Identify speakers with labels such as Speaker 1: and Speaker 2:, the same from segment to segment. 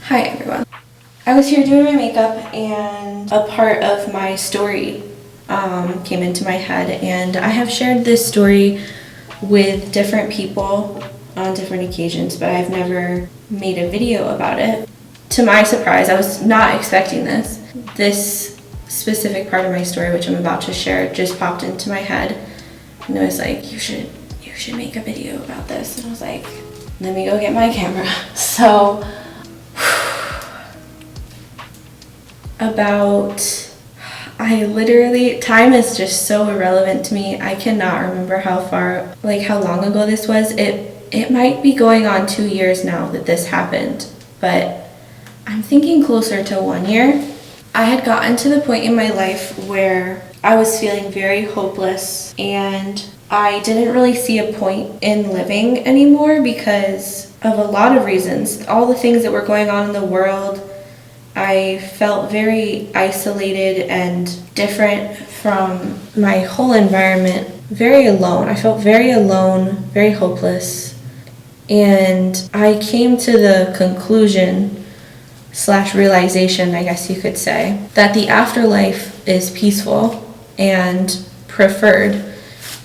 Speaker 1: Hi everyone. I was here doing my makeup and a part of my story came into my head, and I have shared this story with different people on different occasions, but I've never made a video about it. To my surprise, I was not expecting this. This specific part of my story, which I'm about to share, just popped into my head, and it was like, you should make a video about this. And I was like, let me go get my camera. So time is just so irrelevant to me. I cannot remember how long ago this was. It might be going on 2 years now that this happened, but I'm thinking closer to 1 year. I had gotten to the point in my life where I was feeling very hopeless, and I didn't really see a point in living anymore because of a lot of reasons. All the things that were going on in the world, I felt very isolated and different from my whole environment, very alone. I felt very alone, very hopeless. And I came to the conclusion / realization, I guess you could say, that the afterlife is peaceful and preferred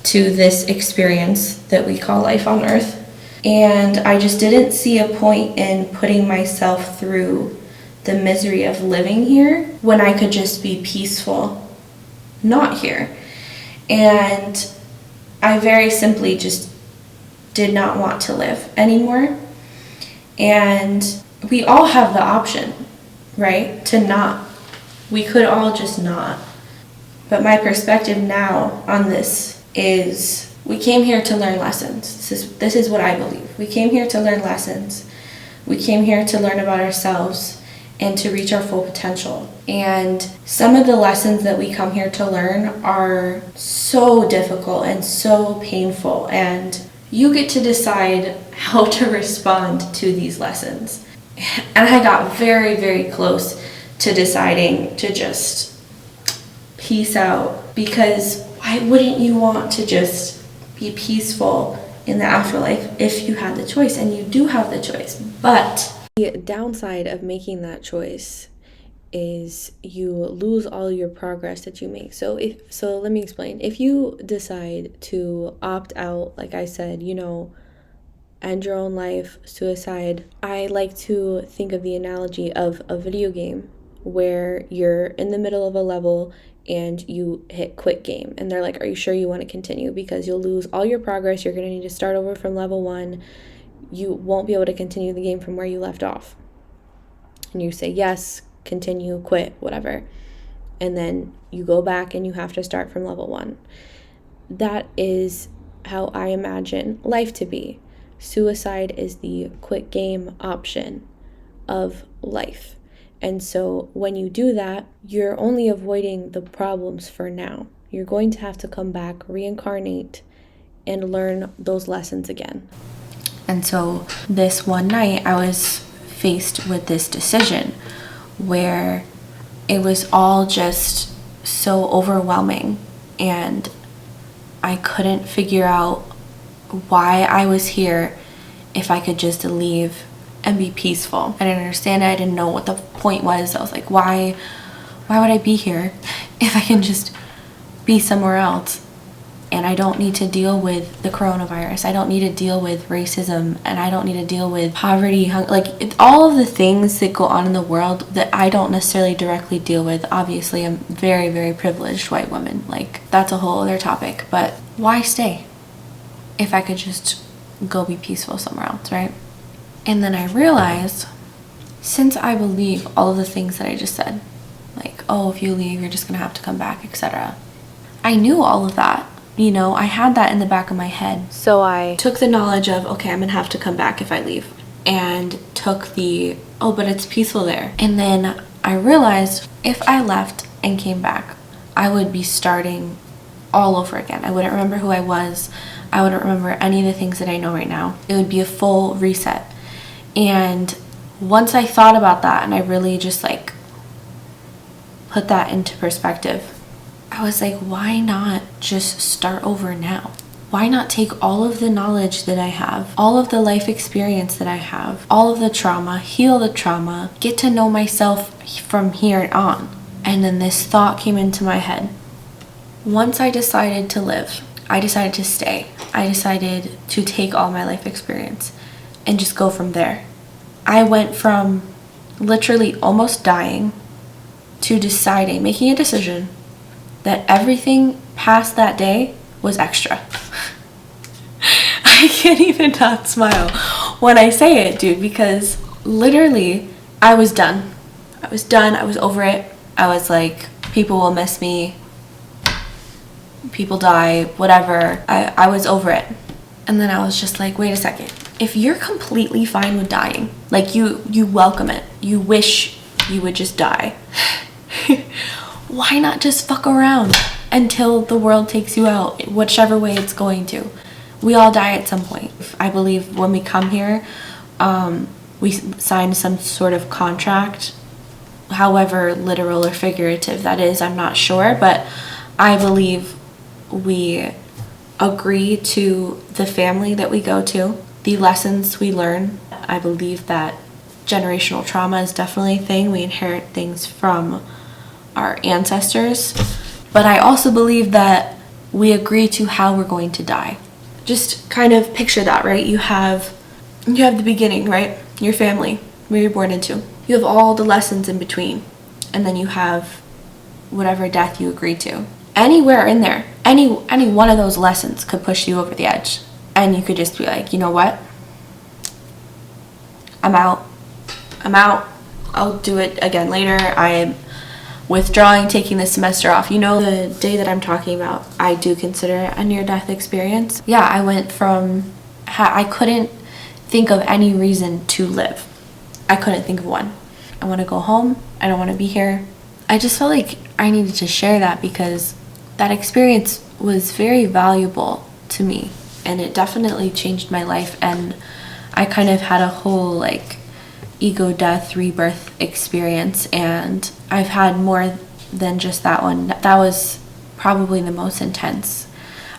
Speaker 1: to this experience that we call life on earth. And I just didn't see a point in putting myself through the misery of living here when I could just be peaceful not here. And I very simply just did not want to live anymore. And we all have the option, right, to not. We could all just not. But my perspective now on this is, we came here to learn lessons. This is what I believe. We came here to learn lessons. We came here to learn about ourselves and to reach our full potential. And some of the lessons that we come here to learn are so difficult and so painful, and you get to decide how to respond to these lessons. And I got very, very close to deciding to just peace out, because why wouldn't you want to just be peaceful in the afterlife if you had the choice? And you do have the choice. But the downside of making that choice is you lose all your progress that you make. So let me explain. If you decide to opt out, like I said, end your own life, suicide, I like to think of the analogy of a video game where you're in the middle of a level and you hit quit game, and they're like, are you sure you want to continue? Because you'll lose all your progress. You're going to need to start over from level 1. You won't be able to continue the game from where you left off. And you say yes, continue, quit, whatever. And then you go back and you have to start from level 1. That is how I imagine life to be. Suicide is the quit game option of life. And so when you do that, you're only avoiding the problems for now. You're going to have to come back, reincarnate, and learn those lessons again. And so this one night, I was faced with this decision where it was all just so overwhelming, and I couldn't figure out why I was here if I could just leave and be peaceful. I didn't understand it. I didn't know what the point was. I was like, why would I be here if I can just be somewhere else? And I don't need to deal with the coronavirus. I don't need to deal with racism, and I don't need to deal with poverty, all of the things that go on in the world that I don't necessarily directly deal with. Obviously, I'm very, very privileged white woman. That's a whole other topic. But why stay if I could just go be peaceful somewhere else, right? And then I realized, since I believe all of the things that I just said, if you leave, you're just gonna have to come back, etc. I knew all of that. I had that in the back of my head. So I took the knowledge of, okay, I'm gonna have to come back if I leave, and took but it's peaceful there. And then I realized if I left and came back, I would be starting all over again. I wouldn't remember who I was. I wouldn't remember any of the things that I know right now. It would be a full reset. And once I thought about that, and I really just put that into perspective, I was like, why not just start over now? Why not take all of the knowledge that I have, all of the life experience that I have, all of the trauma, heal the trauma, get to know myself from here on? And then this thought came into my head. Once I decided to live, I decided to stay. I decided to take all my life experience and just go from there. I went from literally almost dying to deciding, making a decision that everything past that day was extra. I can't even not smile when I say it, dude, because literally I was done. I was done. I was over it. I was like, people will miss me. People die, whatever. I was over it. And then I was just like, wait a second. If you're completely fine with dying, like you welcome it, you wish you would just die, why not just fuck around until the world takes you out, whichever way it's going to? We all die at some point. I believe when we come here, we sign some sort of contract, however literal or figurative that is, I'm not sure, but I believe we agree to the family that we go to, the lessons we learn. I believe that generational trauma is definitely a thing. We inherit things from our ancestors. But I also believe that we agree to how we're going to die. Just kind of picture that, right? You have the beginning, right? Your family, where you're born into. You have all the lessons in between. And then you have whatever death you agree to. Anywhere in there, any one of those lessons could push you over the edge. And you could just be like, you know what? I'm out. I'll do it again later. I'm withdrawing, taking this semester off. You know, the day that I'm talking about, I do consider a near-death experience. Yeah, I went from, I couldn't think of any reason to live. I couldn't think of one. I want to go home. I don't want to be here. I just felt like I needed to share that because that experience was very valuable to me. And it definitely changed my life. And I kind of had a whole like ego death rebirth experience. And I've had more than just that one. That was probably the most intense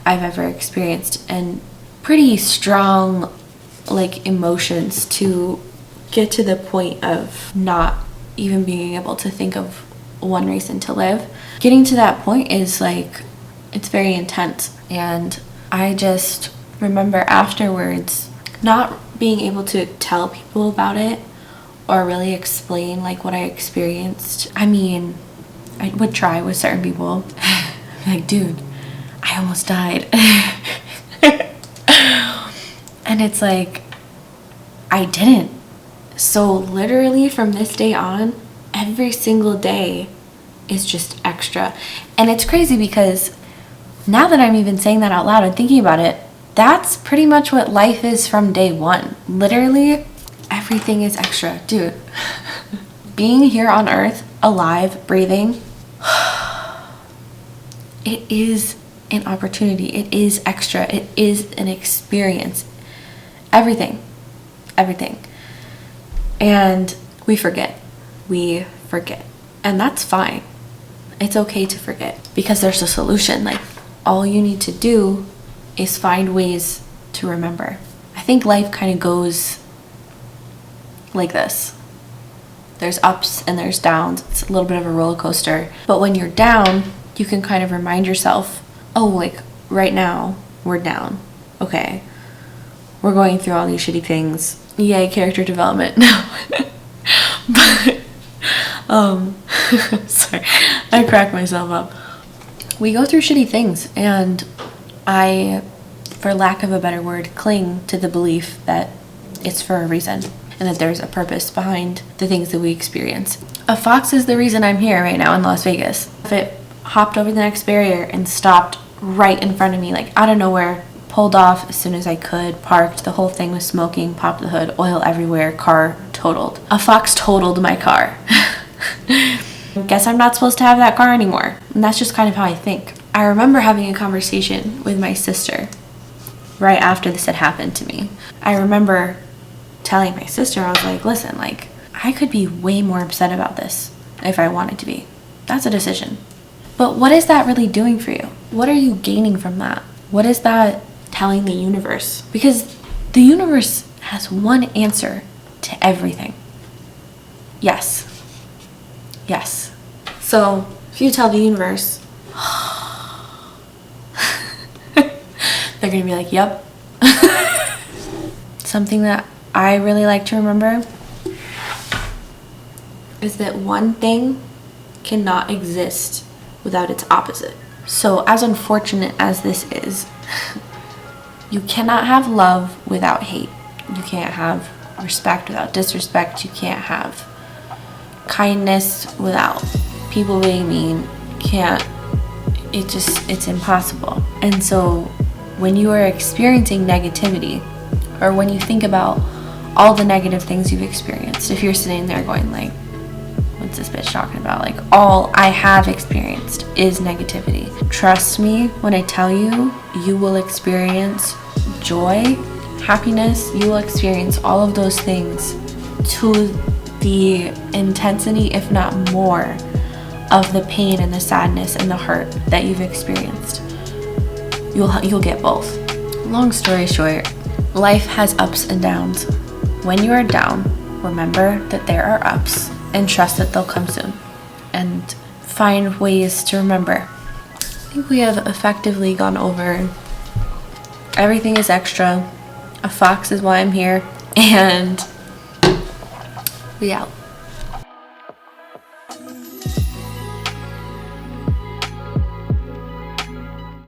Speaker 1: I've ever experienced. And pretty strong like emotions to get to the point of not even being able to think of one reason to live. Getting to that point is like, it's very intense. And I just remember afterwards not being able to tell people about it or really explain like what I experienced. I mean, I would try with certain people. Like, dude, I almost died. And it's like, I didn't. So literally from this day on, every single day is just extra. And it's crazy because now that I'm even saying that out loud and thinking about it, that's pretty much what life is from day one. Literally, everything is extra. Dude, being here on earth, alive, breathing, it is an opportunity. It is extra. It is an experience. Everything. And we forget. And that's fine. It's okay to forget because there's a solution. Like, all you need to do is find ways to remember. I think life kind of goes like this. There's ups and there's downs. It's a little bit of a roller coaster. But when you're down, you can kind of remind yourself, oh, like right now we're down. Okay. We're going through all these shitty things. Yay, character development. No. But, sorry, I crack myself up. We go through shitty things, and I, for lack of a better word, cling to the belief that it's for a reason and that there's a purpose behind the things that we experience. A fox is the reason I'm here right now in Las Vegas. If it hopped over the next barrier and stopped right in front of me, like out of nowhere, pulled off as soon as I could, parked, the whole thing was smoking, popped the hood, oil everywhere, car totaled. A fox totaled my car. Guess I'm not supposed to have that car anymore. And that's just kind of how I think. I remember having a conversation with my sister right after this had happened to me. I remember telling my sister, I was like, listen, like, I could be way more upset about this if I wanted to be. That's a decision. But what is that really doing for you? What are you gaining from that? What is that telling the universe, because the universe has one answer to everything. Yes. Yes. So if you tell the universe, they're gonna be like, yep. Something that I really like to remember is that one thing cannot exist without its opposite. So as unfortunate as this is, you cannot have love without hate. You can't have respect without disrespect. You can't have kindness without people being mean. It's impossible. And so when you are experiencing negativity, or when you think about all the negative things you've experienced, if you're sitting there going like, what's this bitch talking about? Like, all I have experienced is negativity. Trust me when I tell you, you will experience joy, happiness. You will experience all of those things to the intensity, if not more, of the pain and the sadness and the hurt that you've experienced. You'll get both. Long story short, life has ups and downs. When you are down, remember that there are ups and trust that they'll come soon. And find ways to remember. I think we have effectively gone over everything is extra. A fox is why I'm here. And we out.